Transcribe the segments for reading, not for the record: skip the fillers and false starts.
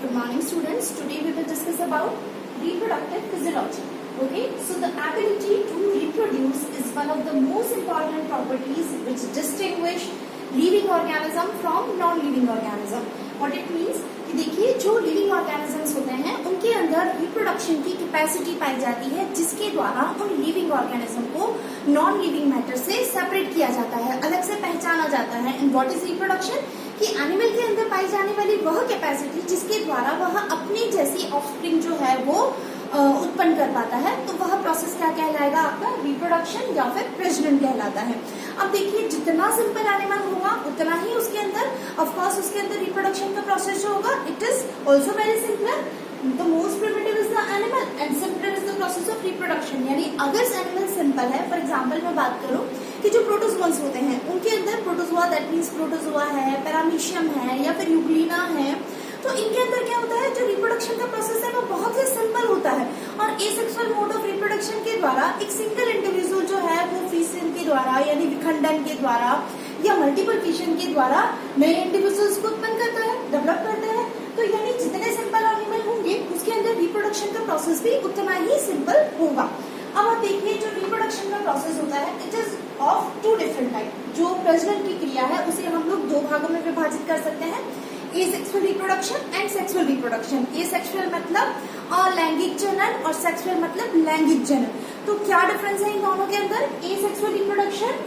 Good morning, students. Today we will discuss about reproductive physiology. Okay, so the ability to reproduce is one of the most important properties which distinguish living organism from non-living organism. What it means कि देखिए जो living organisms होते हैं उनके अंदर reproduction की capacity पाई जाती है जिसके द्वारा उन लिविंग ऑर्गेनिज्म को नॉन लिविंग मैटर से सेपरेट किया जाता है, अलग से पहचाना जाता है. And what is reproduction? कि एनिमल के अंदर पाई जाने वाली वह कैपेसिटी जिसके द्वारा वह अपनी जैसी ऑफस्प्रिंग जो है वो उत्पन्न कर पाता है. तो वह प्रोसेस क्या कहलाएगा? आपका रिप्रोडक्शन या फिर प्रजनन कहलाता है. अब देखिए जितना सिंपल एनिमल होगा उतना ही उसके अंदर ऑफ कोर्स उसके अंदर रिप्रोडक्शन का प्रोसेस जो होगा it is also very simpler. The most primitive is the animal and simpler is the process of reproduction. यानी अगर एनिमल सिंपल है, फॉर एग्जाम्पल मैं बात करूं कि जो प्रोटोजोअन्स होते हैं उनके अंदर प्रोटोजोआ दैट मीन्स प्रोटोजोआ है, पैरामीशियम है या फिर यूग्लिना है, तो इनके अंदर क्या होता है जो रिप्रोडक्शन का प्रोसेस है वो बहुत ही सिंपल होता है. और एसेक्सुअल मोड ऑफ रिप्रोडक्शन के द्वारा एक सिंगल इंडिविजुअल जो है वो फिशन के द्वारा यानी विखंडन के द्वारा या मल्टीपल फिशन के द्वारा नए इंडिविजुअल्स को उत्पन्न करता है, डेवलप करता है. तो यानी जितने सिंपल एनिमल होंगे उसके अंदर रिप्रोडक्शन का प्रोसेस भी उतना ही सिंपल होगा. अब आप देखिए जो रिप्रोडक्शन का प्रोसेस होता है it is of two different type. जो प्रजनन की क्रिया है उसे हम लोग दो भागों में विभाजित कर सकते हैं, asexual reproduction and sexual reproduction. Asexual मतलब अलैंगिक जनन और सेक्सुअल मतलब लैंगिक जनन. तो क्या डिफरेंस है इन दोनों के अंदर? एसेक्सुअल रिप्रोडक्शन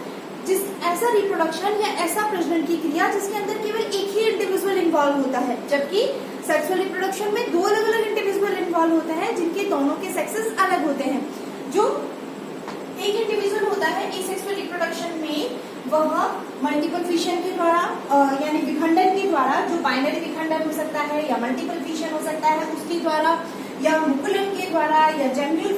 जिस ऐसा रिप्रोडक्शन या ऐसा प्रजनन की क्रिया जिसके अंदर केवल एक ही इंडिविजुअल इन्वॉल्व होता है, जबकि सेक्सुअल रिप्रोडक्शन में दो अलग अलग इंडिविजुअल इन्वॉल्व होते हैं जिनके दोनों के सेक्सेस अलग होते हैं. जो एक इंडिविजुअल होता है एसेक्सुअल रिप्रोडक्शन में वह मल्टीपल फिशन के द्वारा यानी विखंडन के द्वारा, जो बाइनरी विखंडन हो सकता है या मल्टीपल फिशन हो सकता है उसके द्वारा या मुकुलन के द्वारा या जेम्यूल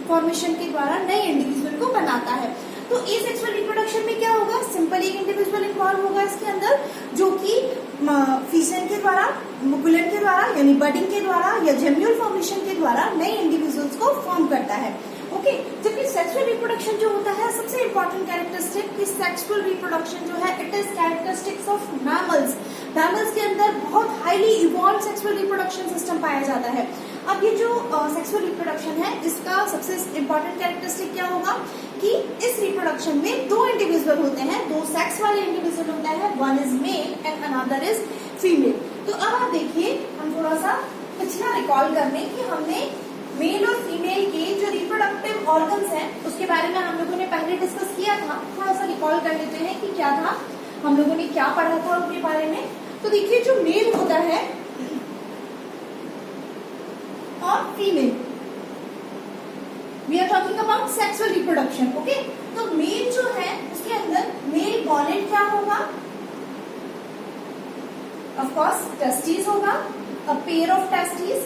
फॉर्मेशन के द्वारा नए इंडिविजुअल को बनाता है. तो एसेक्सुअल रिप्रोडक्शन में क्या होगा? सिंपल एक इंडिविजुअल इन्वॉल्व होगा इसके अंदर जो कि फिशन के द्वारा, मुकुलन के द्वारा यानी बडिंग के द्वारा या जेम्यूल फॉर्मेशन के द्वारा नए इंडिविजुअल्स को फॉर्म करता है. ओके, जबकि सेक्सुअल रिप्रोडक्शन जो होता है सबसे इंपॉर्टेंट कैरेक्टरिस्टिक कि सेक्सुअल रिप्रोडक्शन जो है it is characteristics of mammals. Mammals के अंदर बहुत highly evolve sexual reproduction system पाया जाता है. अब ये जो सेक्सुअल रिप्रोडक्शन है इसका सबसे इंपॉर्टेंट कैरेक्टरिस्टिक क्या होगा कि इस रिप्रोडक्शन में दो इंडिविजुअल होते हैं, दो सेक्स वाले इंडिविजुअल होता है, one is male and another is female. तो अब आप देखिए हम थोड़ा सा पिछला रिकॉल कर लें कि हमने मेल और फीमेल के जो रिप्रोडक्टिव ऑर्गन्स हैं उसके बारे में हम लोगों ने पहले डिस्कस किया था. थोड़ा सा रिकॉल कर लेते हैं कि क्या था, हम लोगों ने क्या पढ़ा था उसके बारे में. तो देखिए जो मेल होता है और female, we are talking about sexual reproduction. Okay, तो मेल जो है उसके अंदर मेल गॉनेट क्या होगा? ऑफ कोर्स टेस्टिस होगा, अ pair of testis,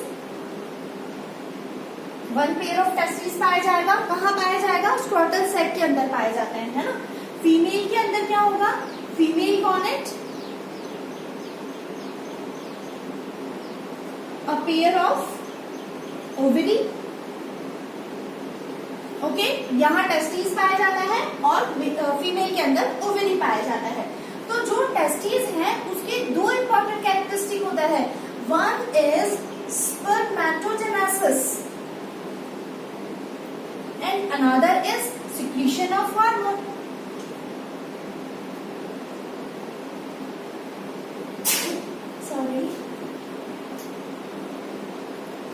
one pair of testis पाया जाएगा. कहाँ पाया जाएगा? स्क्रोटल सेट के अंदर पाया जाता है ना. फीमेल के अंदर क्या होगा? Female gonad, a pair of ovary. Okay, यहाँ टेस्टिस पाया जाता है और फीमेल के अंदर ओवरी पाया जाता है. तो जो टेस्टिस है उसके दो इंपॉर्टेंट कैरेक्टरिस्टिक होता है. One is spermatogenesis and another is secretion of hormone. Sorry.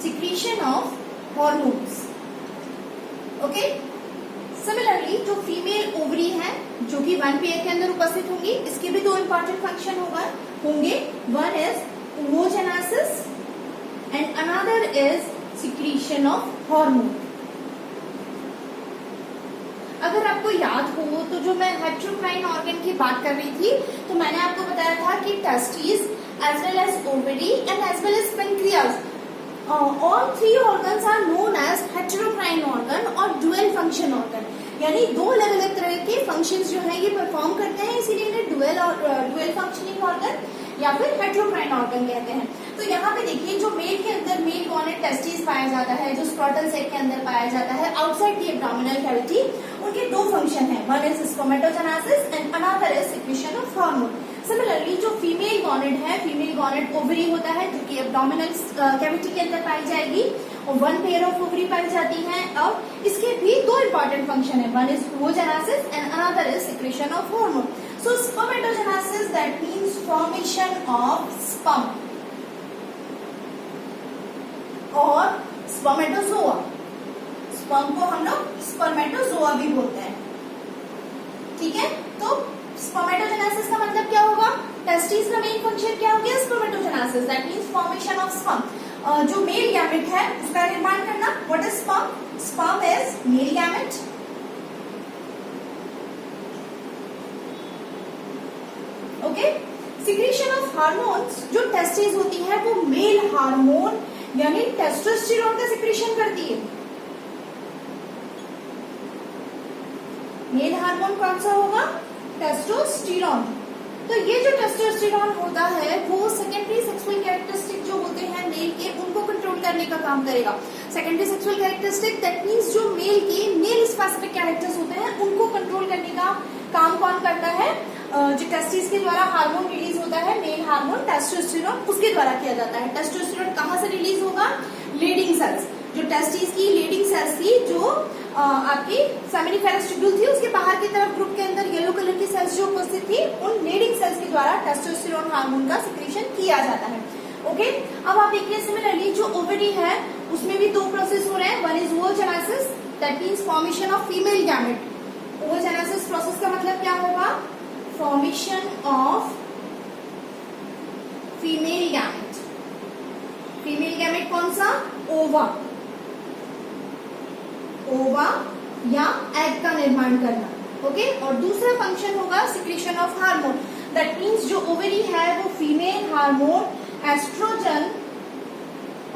Secretion of hormones. Okay. Similarly, जो फीमेल ओवरी है जो कि वन पेयर के अंदर उपस्थित होंगी, इसके भी दो इंपॉर्टेंट फंक्शन होंगे. One is oogenesis and another is secretion of hormone. अगर आपको याद हो तो जो मैं हेटेरोक्राइन ऑर्गन की बात कर रही थी तो मैंने आपको बताया था कि testis as well as ovary and as well as pancreas, all three organs are known as heterocrine organ और डुअल फंक्शन ऑर्गन. यानी दो अलग अलग तरह के फंक्शंस जो है ये परफॉर्म करते हैं, इसीलिए इन्हें डुअल फंक्शनिंग ऑर्गन या फिर हेटेरोक्राइन ऑर्गन कहते हैं. तो यहाँ पे देखिए जो मेल के अंदर मेल गॉनेट टेस्टिस पाया जाता है, जो स्क्रोटल सेक के अंदर पाया जाता है आउटसाइड द एब्डोमिनल कैविटी, उनके दो फंक्शन है. One is spermatogenesis and another is secretion of hormone. Similarly जो फीमेल गॉनेड है, फीमेल गॉनेड ओवरी होता है जो कि एब्डोमिनल कैविटी के अंदर पाई जाएगी और 1 पेयर ऑफ ओवरी पाई जाती है। और इसके भी 2 इंपॉर्टेंट फंक्शन है, one is oogenesis and another is secretion of hormone. So spermatogenesis that means formation of sperm और स्पर्मेटोजोआ, स्पर्म को हम लोग स्पर्मेटोजोआ भी बोलते हैं, ठीक है। तो स्पर्मेटोजेनेसिस का मतलब क्या होगा, टेस्टिस का मेन फंक्शन क्या हो गया, spermatogenesis that means formation of sperm, जो मेल गैमेट है उसका निर्माण करना। What is sperm, sperm is male gamete, okay. Secretion of hormones, जो टेस्टिस होती है वो मेल हार्मोन यानी टेस्टोस्टेरोन का सिक्रीशन करती है। मेल हार्मोन कौन सा होगा, टेस्टोस्टेरोन। तो ये जो टेस्टोस्टेरोन होता है वो सेकेंडरी सेक्सुअल कैरेक्टरिस्टिक जो होते हैं मेल के उनको कंट्रोल करने का काम करेगा। Secondary sexual characteristic that means जो मेल के मेल स्पेसिफिक कैरेक्टर्स होते हैं उनको कंट्रोल करने का काम कौन करता है, जो टेस्टिस के द्वारा हार्मोन रिलीज होता है मेल हार्मोन टेस्टोस्टेरोन, उसके द्वारा किया जाता है। टेस्टोस्टेरोन कहाँ से रिलीज होगा, लीडिंग सेल्स, जो टेस्टिस की लीडिंग सेल्स थी जो आपकी सेमिनिफेरस ट्यूब्यूल थी उसके बाहर की तरफ ग्रुप के अंदर येलो कलर की सेल्स जो उपस्थित थी उन लीडिंग सेल्स के द्वारा टेस्टोस्टेरोन हार्मोन का सिक्रीशन किया जाता है, ओके। अब आप देखिए सिमिलरली जो ओवरी है उसमें भी 2 प्रोसेस हो रहे हैं, one is oogenesis that means formation of female gamete. oogenesis process का मतलब क्या होगा, formation of female gamete. Female gamete कौन सा, ओवा, ओवा या एग का निर्माण करना, ओके। और दूसरा फंक्शन होगा secretion of hormone that means जो ओवरी है वो फीमेल हार्मोन एस्ट्रोजन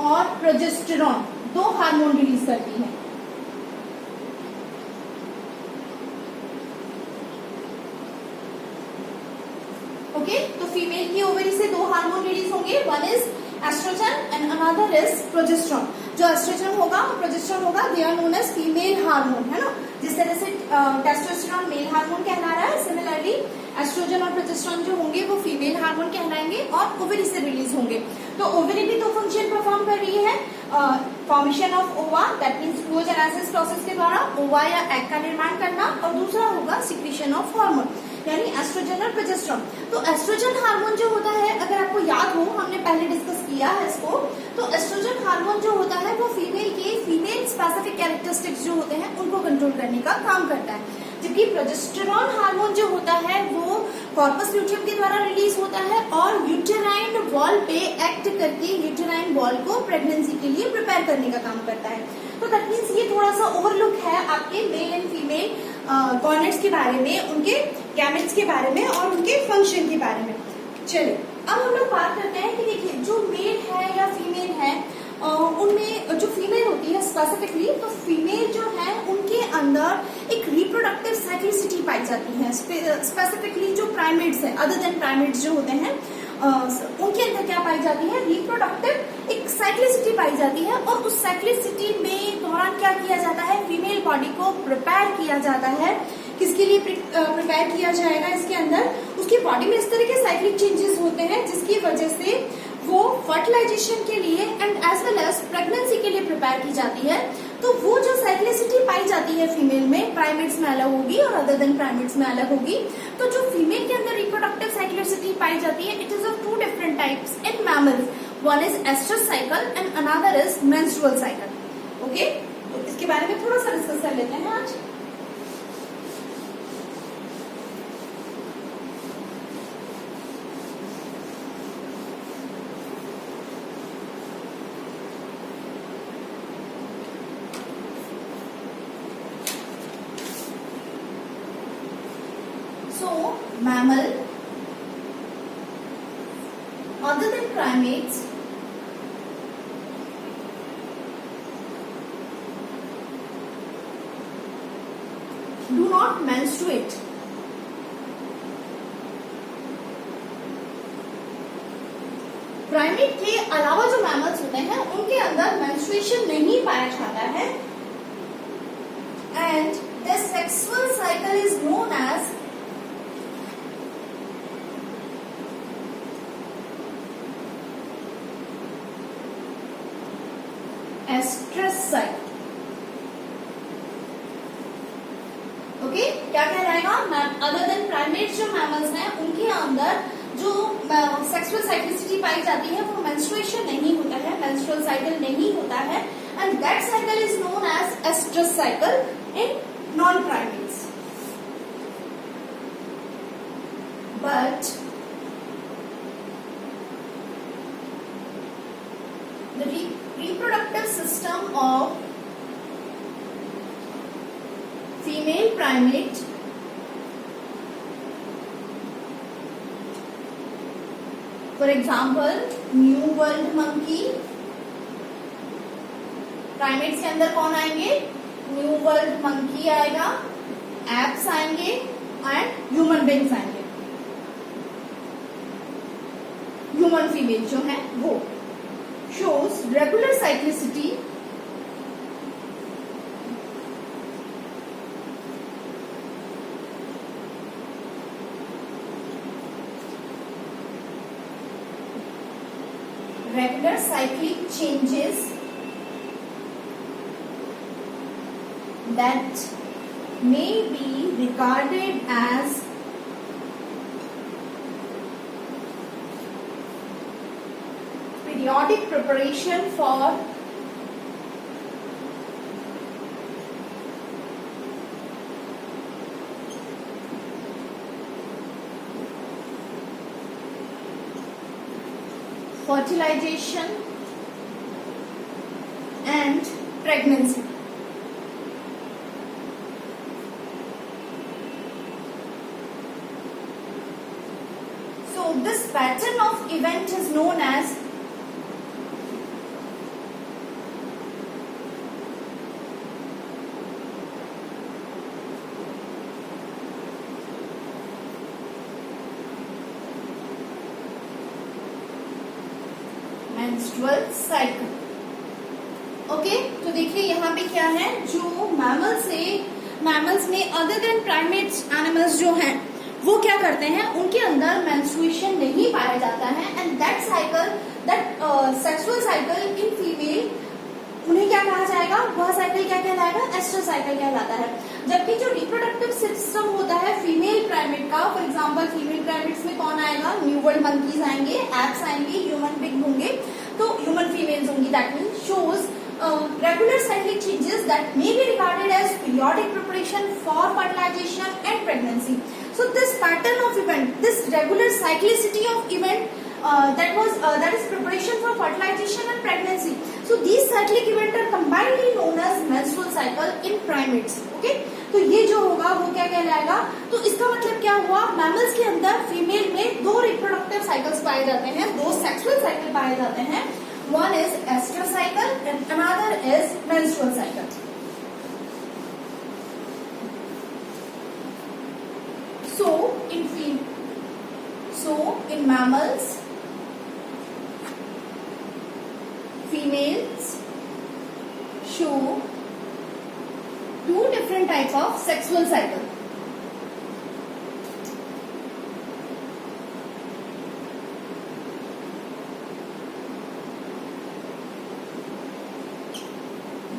और प्रोजेस्टेरॉन 2 हार्मोन रिलीज करती है, ओके। तो फीमेल की ओवरी से 2 हार्मोन रिलीज होंगे, one is oestrogen and another is progesterone. जो एस्ट्रोजन होगा प्रोजेस्टेरॉन होगा, they are known as female hormone, है ना। जिस तरह से टेस्टोस्टेरोन मेल हार्मोन कहला रहा है, सिमिलरली एस्ट्रोजन और प्रोजेस्टेरॉन जो होंगे वो फीमेल हार्मोन कहलाएंगे और ओवरी से रिलीज होंगे। तो ओवरी भी 2 फंक्शन परफॉर्म कर रही है, फॉर्मेशन ऑफ ओवा दैट मींस oogenesis प्रोसेस के द्वारा ओवा या एग का निर्माण करना, और दूसरा होगा सिक्रीशन ऑफ हार्मोन यानी एस्ट्रोजन और प्रोजेस्टेरॉन। तो एस्ट्रोजन हार्मोन जो होता है, अगर आपको याद हो हमने पहले डिस्कस किया है इसको, तो एस्ट्रोजन हार्मोन जो होता है वो फीमेल के फीमेल स्पेसिफिक कैरेक्टरिस्टिक्स जो होते हैं उनको कंट्रोल करने का काम करता है, जबकि प्रोजेस्टेरॉन हार्मोन जो होता है वो कॉर्पस ल्यूटियम के द्वारा रिलीज होता है और यूटेराइन वॉल पे एक्ट करके यूटेराइन वॉल को प्रेगनेंसी के लिए प्रिपेयर करने का काम करता है। तो दैट मीन्स ये थोड़ा सा ओवरलुक है आपके मेल एंड फीमेल गॉनेड्स के बारे में, उनके गैमेट्स के बारे में और उनके फंक्शन के बारे में। चलिए अब हम लोग बात करते हैं कि देखिए जो मेल है या फीमेल है, उनमें जो फीमेल होती है स्पेसिफिकली, तो फीमेल जो है उनके अंदर एक रिप्रोडक्टिव साइक्लिसिटी पाई जाती है। स्पेसिफिकली जो प्राइमेट्स है, अदर देन प्राइमेट्स जो होते हैं उनके अंदर क्या पाई जाती है, रिप्रोडक्टिव एक साइक्लिसिटी पाई जाती है। और उस साइक्लिसिटी में दौरान क्या किया जाता है, फीमेल बॉडी को प्रिपेयर किया जाता है। किसके लिए प्रिपेयर किया जाएगा, इसके अंदर उसकी बॉडी में इस तरह के साइक्लिक चेंजेस होते हैं जिसकी वजह से वो फर्टिलाइजेशन के लिए and as well as pregnancy के लिए प्रिपेयर की जाती है। तो वो जो साइक्लिसिटी पाई जाती है फीमेल में, प्राइमेट्स में अलग होगी और अदर देन प्राइमेट्स में अलग होगी। तो जो फीमेल के अंदर रिप्रोडक्टिव साइक्लिसिटी पाई जाती है, it is of 2 different types in mammals, one is oestrus cycle and another is menstrual cycle, okay. तो इसके बारे में थोड़ा सा डिस्कस कर लेते हैं आज। So, mammal, other than primates, do not menstruate. Primate के अलावा जो मैमल्स होते हैं उनके अंदर मेंस्ट्रुएशन नहीं पाया जाता है and their sexual cycle is known as oestrus cycle. Okay, क्या कहलाएगा? अदर देन प्राइमेट्स जो मैमल्स हैं उनके अंदर जो सेक्सुअल साइक्लिसिटी पाई जाती है वो मेंस्ट्रुएशन नहीं होता है, मेंस्ट्रुअल साइकिल नहीं होता है, and that cycle is known as oestrus cycle in non primates. But the reproductive system of female primate for example new world monkey, primates के अंदर कौन आएंगे? न्यू वर्ल्ड मंकी आएगा, एप्स आएंगे एंड ह्यूमन बींग्स आएंगे, human female जो है वो। shows regular cyclicity regular cyclic changes that may be regarded as periodic preparation for fertilization and pregnancy. So this pattern of event is known as menstrual cycle. Okay, तो देखिए यहाँ पे क्या है, जो मैमल्स में अदर देन प्राइमेट्स एनिमल्स जो हैं वो क्या करते हैं, उनके अंदर मेंस्ट्रुएशन नहीं पाया जाता है, and that sexual cycle in female उन्हें क्या कहा जाएगा? वह साइकिल क्या कहलाएगा? एस्ट्रस साइकिल कहलाता है। जबकि जो रिप्रोडक्टिव सिस्टम होता है फीमेल प्राइमेट का, फॉर एग्जांपल फीमेल प्राइमेट्स में कौन आएगा? न्यू वर्ल्ड मंकीज आएंगे, एप्स आएंगे, ह्यूमन बिग होंगे, तो ह्यूमन फीमेल्स होंगी। That means shows regular cyclic changes that may be regarded as periodic preparation for fertilization and pregnancy. So this pattern of event, this regular cyclicity of event that is preparation for fertilization and pregnancy. So these cyclic events are combinedly known as menstrual cycle in primates. Okay? तो ये जो होगा वो क्या कहलाएगा? तो इसका मतलब क्या हुआ? मैमल्स के अंदर फीमेल में दो रिप्रोडक्टिव साइकिल्स पाए जाते हैं, दो सेक्सुअल साइकिल पाए जाते हैं. One is estrous cycle and another is menstrual cycle. So in mammals, females show two different types of sexual cycle.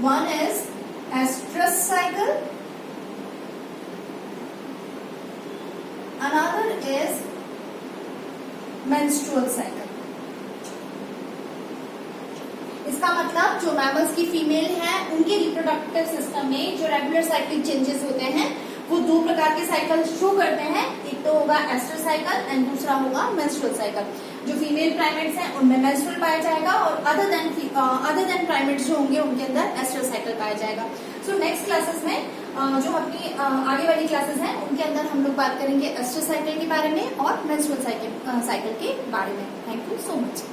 One is estrous cycle, another is menstrual cycle. इसका मतलब जो मैमल्स की female है उनके reproductive system में जो regular cyclic changes होते हैं वो दो प्रकार के साइकिल शो करते हैं. एक तो होगा एस्ट्रस साइकिल एंड दूसरा होगा मेंस्ट्रुअल साइकिल. जो फीमेल प्राइमेट्स हैं उनमें मेंस्ट्रुअल पाया जाएगा और अदर देन प्राइमेट्स जो होंगे उनके अंदर एस्ट्रस साइकिल पाया जाएगा. सो नेक्स्ट क्लासेस में जो अपनी आगे वाली क्लासेस हैं उनके अंदर हम लोग बात करेंगे एस्ट्रस साइकिल के बारे में और मेंस्ट्रुअल साइकिल के बारे में. Thank you so much.